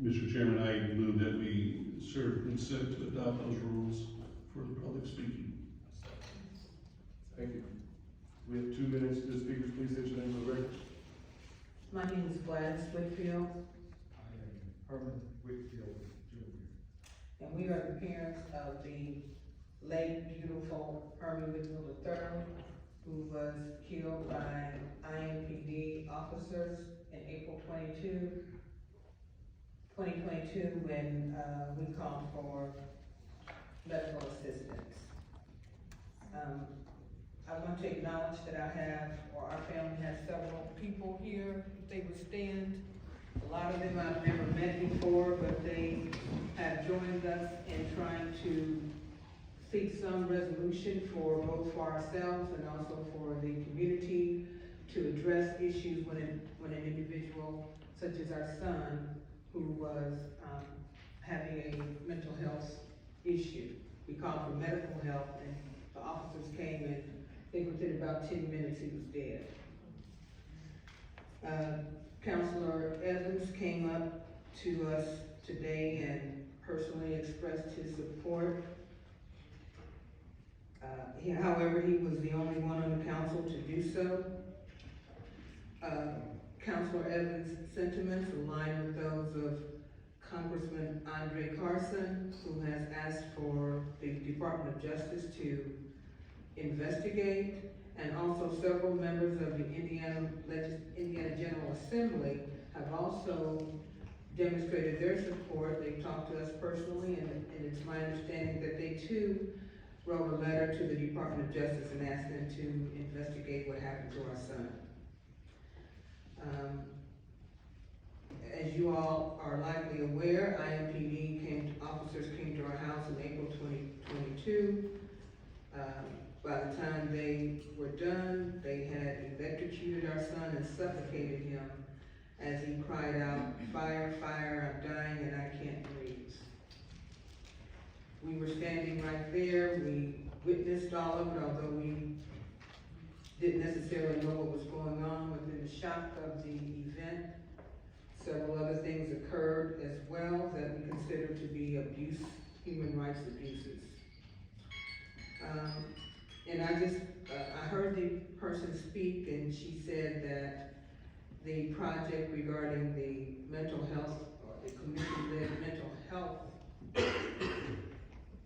Mr. Chairman, I move that we serve consent to adopt those rules for the public speaking. Thank you. We have 2 minutes. The speakers, please state your name for the record. My name is Gladys Whitfield, I am Herman Whitfield Jr. and we are the parents of the late, beautiful Herman Whitfield III, who was killed by IMPD officers in April 2022, when we called for medical assistance. I want to acknowledge that our family has several people here, if they would stand. A lot of them I've never met before, but they have joined us in trying to seek some resolution both for ourselves and also for the community, to address issues when an individual such as our son, who was having a mental health issue. We called for medical help, and the officers came, and I think within about 10 minutes he was dead. Councilor Evans came up to us today and personally expressed his support. However, he was the only one on the council to do so. Councilor Evans' sentiments align with those of Congressman Andre Carson, who has asked for the Department of Justice to investigate, and also several members of the Indiana General Assembly have also demonstrated their support. They talked to us personally, and it's my understanding that they too wrote a letter to the Department of Justice and asked them to investigate what happened to our son. As you all are likely aware, officers came to our house in April 2022. By the time they were done, they had electrocuted our son and suffocated him as he cried out, "Fire, fire, I'm dying and I can't breathe." We were standing right there. We witnessed all of it, although we didn't necessarily know what was going on. Within the shock of the event, several other things occurred as well that we consider to be human rights abuses. And I heard the person speak, and she said that the project regarding the mental health, or the commission-led mental health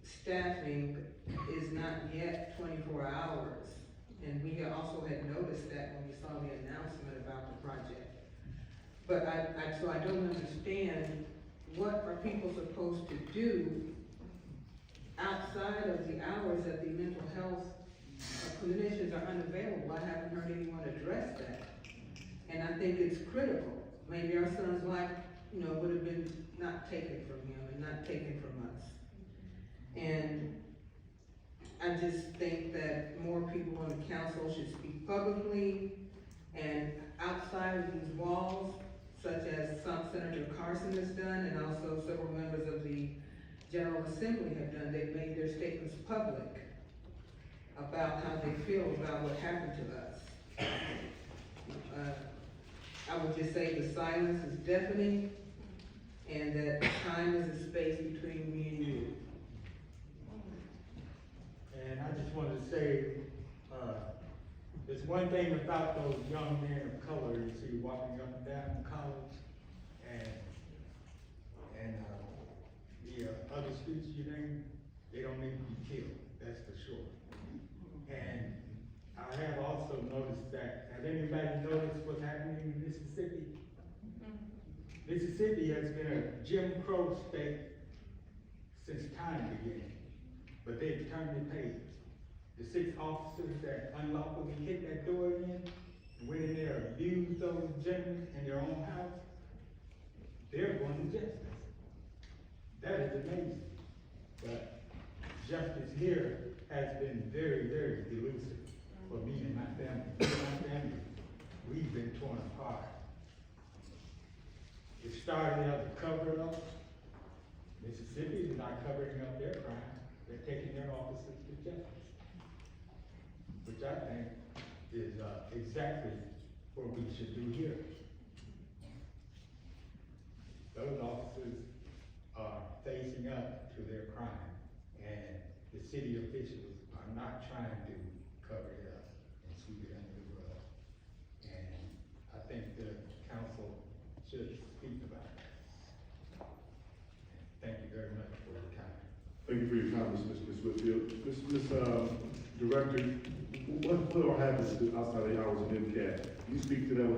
staffing is not yet 24 hours. And we also had noticed that when we saw the announcement about the project. But so I don't understand, what are people supposed to do outside of the hours that the mental health clinicians are unavailable? I haven't heard anyone address that. And I think it's critical. Maybe our son's life, would have been not taken from him and not taken from us. And I just think that more people on the council should speak publicly and outside of these walls, such as Senator Carson has done, and also several members of the General Assembly have done. They've made their statements public about how they feel about what happened to us. I would just say the silence is deafening, and that time is a space between me and you. And I just wanted to say, there's one thing about those young men of color you see walking up and down college, and the other streets you name, they don't need to be killed, that's for sure. And I have also noticed that, has anybody noticed what's happening in Mississippi? Mississippi has been a Jim Crow state since time began, but they've turned the page. The 6 officers that unlawfully kicked that door in and went in there and abused those gentlemen in their own house, they're going to justice. That is amazing. But justice here has been very, very elusive for me and my family. Me and my family, we've been torn apart. It started as a cover-up. Mississippi is not covering up their crime. They're taking their officers to justice, which I think is exactly what we should do here. those officers are facing up to their crime, and the city officials are not trying to cover it up and sweep it under the rug. And I think the council should speak about that. Thank you very much for your time. Thank you for your comments, Ms. Whitfield. Ms. Director, what happens outside the hours of MCAT? Can you speak to that?